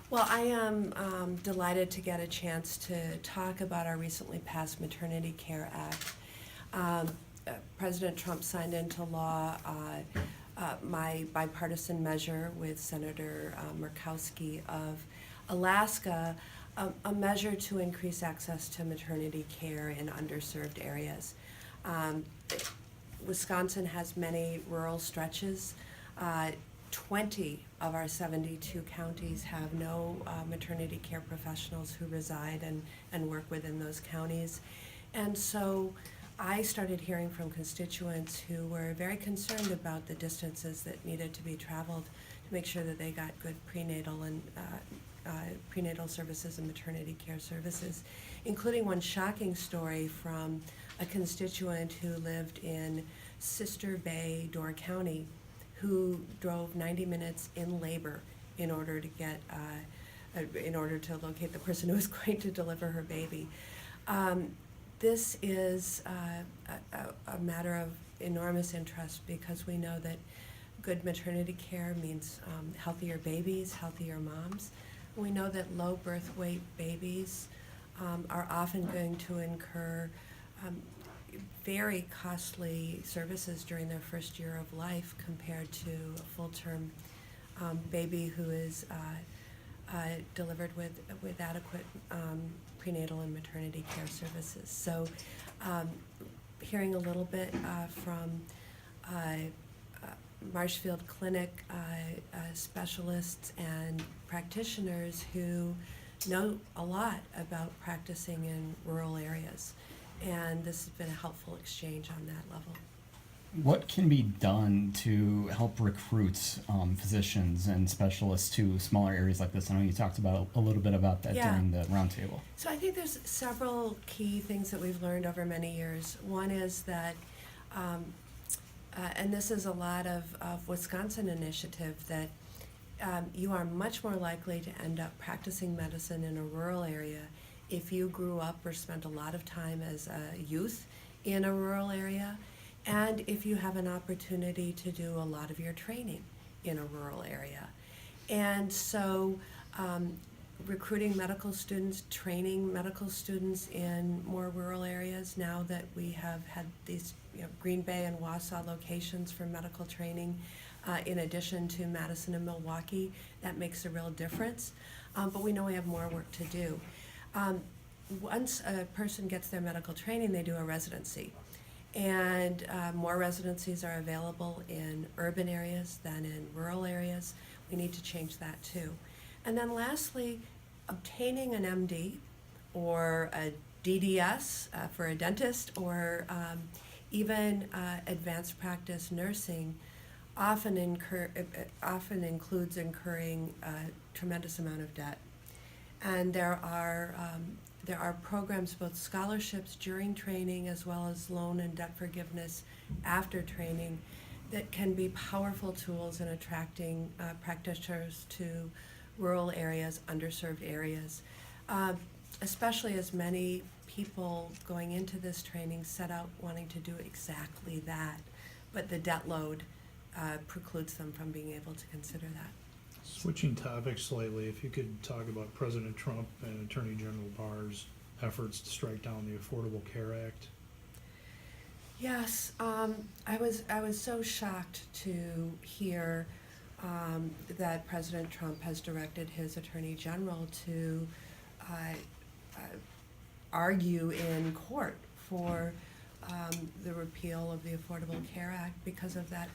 Well, I am delighted to get a chance to talk about our recently passed Maternity Care Act. Um, President Trump signed into law my bipartisan measure with Senator Murkowski of Alaska, a measure to increase access to maternity care in underserved areas. Um, Wisconsin has many rural stretches. 20 of our 72 counties have no maternity care professionals who reside and work within those counties. And so I started hearing from constituents who were very concerned about the distances that needed to be traveled to make sure that they got good prenatal and prenatal services and maternity care services, including one shocking story from a constituent who lived in Sister Bay, Door County, who drove 90 minutes in labor in order to get, in order to locate the person who was going to deliver her baby. This is a matter of enormous interest because we know that good maternity care means healthier babies, healthier moms. We know that low birth weight babies are often going to incur very costly services during their first year of life compared to a full-term baby who is delivered with adequate prenatal and maternity care services. So hearing a little bit from Marshfield Clinic specialists and practitioners who know a lot about practicing in rural areas. And this has been a helpful exchange on that level. What can be done to help recruit physicians and specialists to smaller areas like this? I know you talked about a little bit about that Yeah. during the roundtable. So I think there's several key things that we've learned over many years. One is that, and this is a lot of Wisconsin initiative, that you are much more likely to end up practicing medicine in a rural area if you grew up or spent a lot of time as a youth in a rural area, and if you have an opportunity to do a lot of your training in a rural area. And so recruiting medical students, training medical students in more rural areas, now that we have had these Green Bay and Wausau locations for medical training, in addition to Madison and Milwaukee, that makes a real difference. But we know we have more work to do. Once a person gets their medical training, they do a residency. And more residencies are available in urban areas than in rural areas. We need to change that too. And then lastly, obtaining an MD or a DDS for a dentist, or even advanced practice nursing often includes incurring a tremendous amount of debt. And there are programs, both scholarships during training as well as loan and debt forgiveness after training, that can be powerful tools in attracting practitioners to rural areas, underserved areas, especially as many people going into this training set out wanting to do exactly that, but the debt load precludes them from being able to consider that. Switching topics slightly, if you could talk about President Trump and Attorney General Barr's efforts to strike down the Affordable Care Act. Yes, I was so shocked to hear that President Trump has directed his Attorney General to argue in court for the repeal of the Affordable Care Act because of that.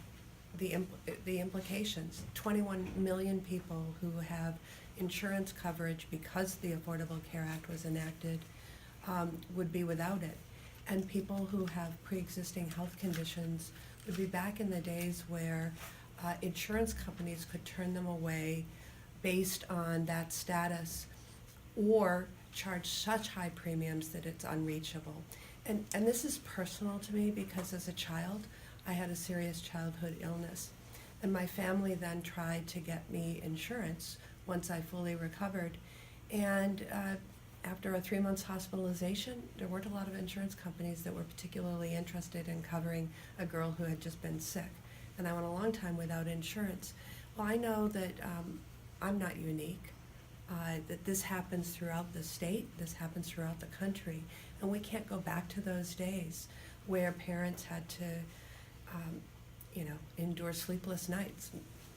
The implications. 21 million people who have insurance coverage because the Affordable Care Act was enacted would be without it. And people who have pre-existing health conditions would be back in the days where insurance companies could turn them away based on that status, or charge such high premiums that it's unreachable. And this is personal to me because as a child, I had a serious childhood illness, and my family then tried to get me insurance once I fully recovered. And after a 3 months hospitalization, there weren't a lot of insurance companies that were particularly interested in covering a girl who had just been sick. And I went a long time without insurance. Well, I know that I'm not unique. that this happens throughout the state, this happens throughout the country, and we can't go back to those days where parents had to, endure sleepless nights,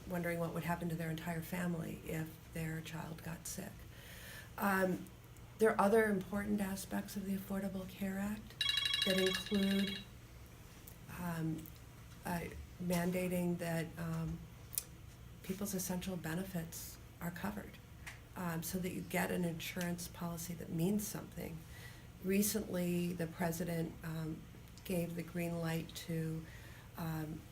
wondering what would happen to their entire family if their child got sick. There are other important aspects of the Affordable Care Act that include mandating that people's essential benefits are covered, so that you get an insurance policy that means something. Recently, the president gave the green light to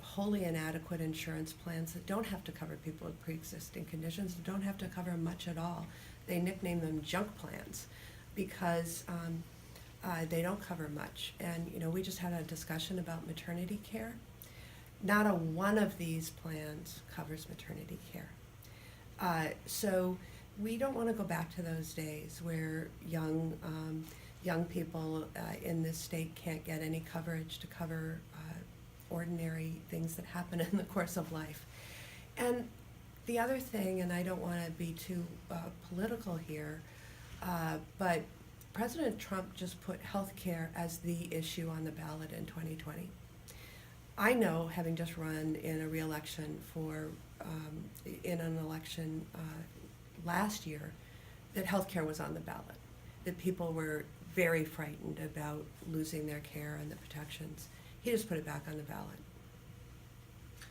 wholly inadequate insurance plans that don't have to cover people with pre-existing conditions, that don't have to cover much at all. They nickname them junk plans because they don't cover much. And we just had a discussion about maternity care. Not a one of these plans covers maternity care. So we don't want to go back to those days where young people in this state can't get any coverage to cover ordinary things that happen in the course of life. And the other thing, and I don't want to be too political here, but President Trump just put health care as the issue on the ballot in 2020. I know, having just run in a re-election in an election last year, that health care was on the ballot, that people were very frightened about losing their care and the protections. He just put it back on the ballot.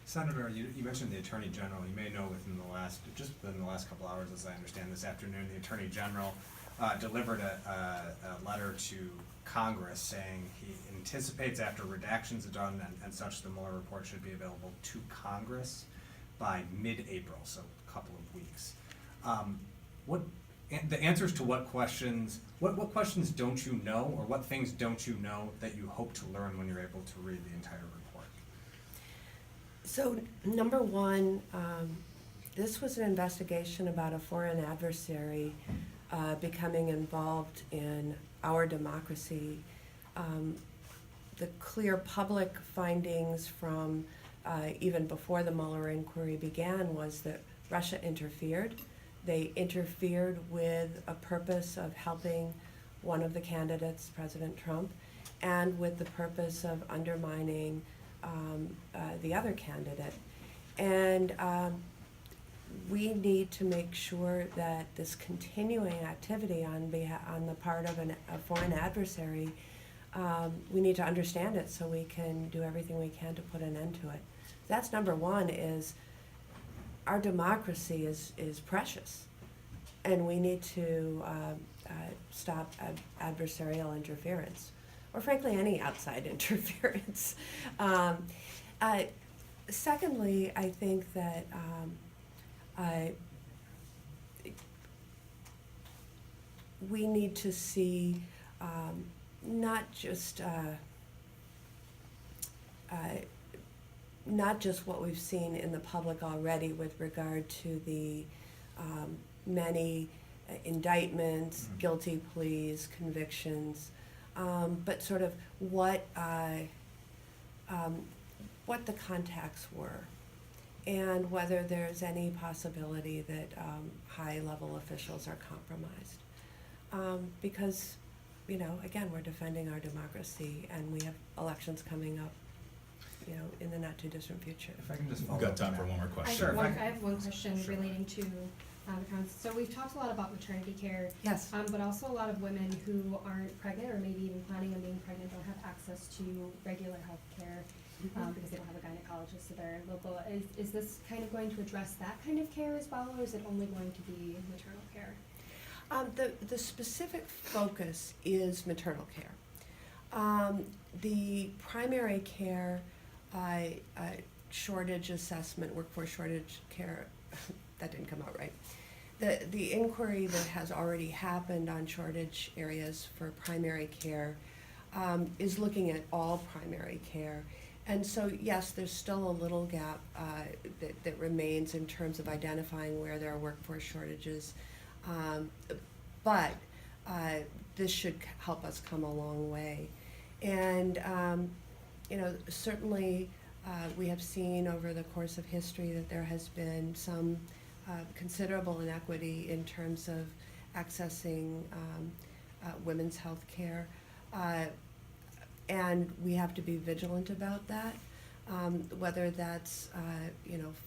Senator, you mentioned the Attorney General. You may know within the last couple hours, as I understand this afternoon, the Attorney General delivered a letter to Congress saying he anticipates after redactions are done and such, the Mueller report should be available to Congress by mid-April, so a couple of weeks. The answers to what questions don't you know, or what things don't you know that you hope to learn when you're able to read the entire report? So, number one, this was an investigation about a foreign adversary becoming involved in our democracy. The clear public findings from even before the Mueller inquiry began was that Russia interfered. They interfered with a purpose of helping one of the candidates, President Trump, and with the purpose of undermining the other candidate. And we need to make sure that this continuing activity on the part of a foreign adversary, we need to understand it so we can do everything we can to put an end to it. That's number one, is our democracy is precious, and we need to stop adversarial interference, or frankly any outside interference. Secondly, I think that we need to see not just what we've seen in the public already with regard to the many indictments, guilty pleas, convictions, but sort of what the contacts were, and whether there's any possibility that high-level officials are compromised. Because, again, we're defending our democracy, and we have elections coming up, in the not-too-distant future. If I can just follow We've up got time on for that. one more I question. have one question Sure. relating to the comments. So we've talked a lot about maternity care, Yes. but also a lot of women who aren't pregnant or maybe even planning on being pregnant don't have access to regular health care because they don't have a gynecologist so they're local. Is this kind of going to address that kind of care as well, or is it only going to be maternal care? The specific focus is maternal care. The primary care shortage assessment, workforce shortage care, that didn't come out right. The inquiry that has already happened on shortage areas for primary care is looking at all primary care. And so, yes, there's still a little gap that remains in terms of identifying where there are workforce shortages. But this should help us come a long way. And, certainly we have seen over the course of history that there has been some considerable inequity in terms of accessing women's health care. And we have to be vigilant about that, whether that's,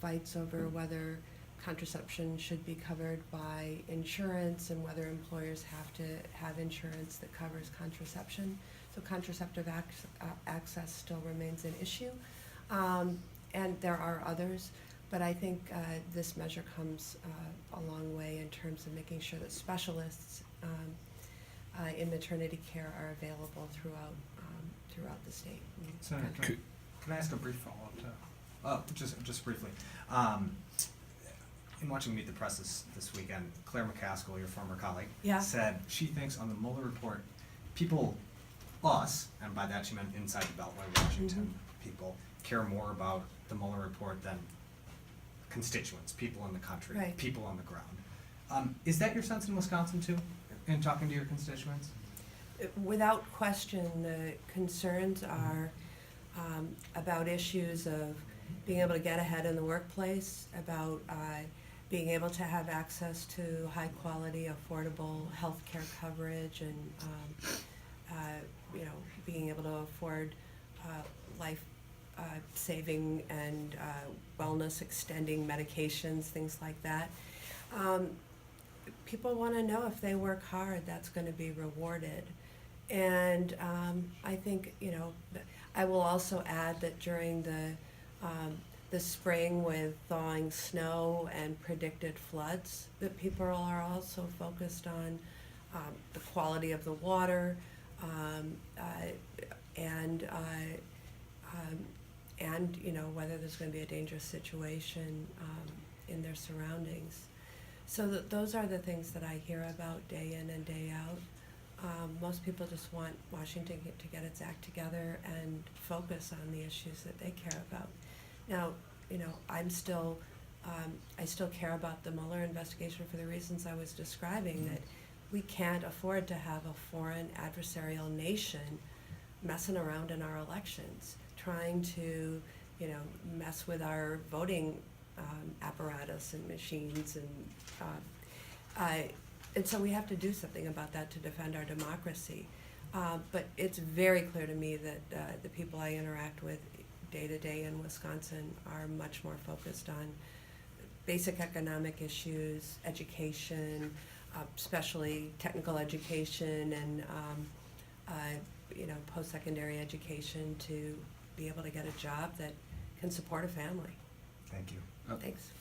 fights over whether contraception should be covered by insurance and whether employers have to have insurance that covers contraception. So contraceptive access still remains an issue. And there are others, but I think this measure comes a long way in terms of making sure that specialists in maternity care are available throughout the state. Senator, can I ask a brief follow-up to, just briefly? In watching Meet the Press this weekend, Claire McCaskill, your former colleague, Yeah. said she thinks on the Mueller report, people, us, and by that she meant inside the Beltway, Washington people, care more about the Mueller report than constituents, people in the country, Right. people on the ground. Is that your sense in Wisconsin too, in talking to your constituents? Without question, the concerns are about issues of being able to get ahead in the workplace, about being able to have access to high-quality, affordable health care coverage, and being able to afford life-saving and wellness-extending medications, things like that. People want to know if they work hard, that's going to be rewarded. And I think, I will also add that during the spring with thawing snow and predicted floods, that people are also focused on the quality of the water and whether there's going to be a dangerous situation in their surroundings. So those are the things that I hear about day in and day out. Most people just want Washington to get its act together and focus on the issues that they care about. Now, I still care about the Mueller investigation for the reasons I was describing, that we can't afford to have a foreign adversarial nation messing around in our elections, trying to, mess with our voting apparatus and machines, and so we have to do something about that to defend our democracy. But it's very clear to me that the people I interact with day to day in Wisconsin are much more focused on basic economic issues, education, especially technical education, and post-secondary education to be able to get a job that can support a family. Thank you. Thanks.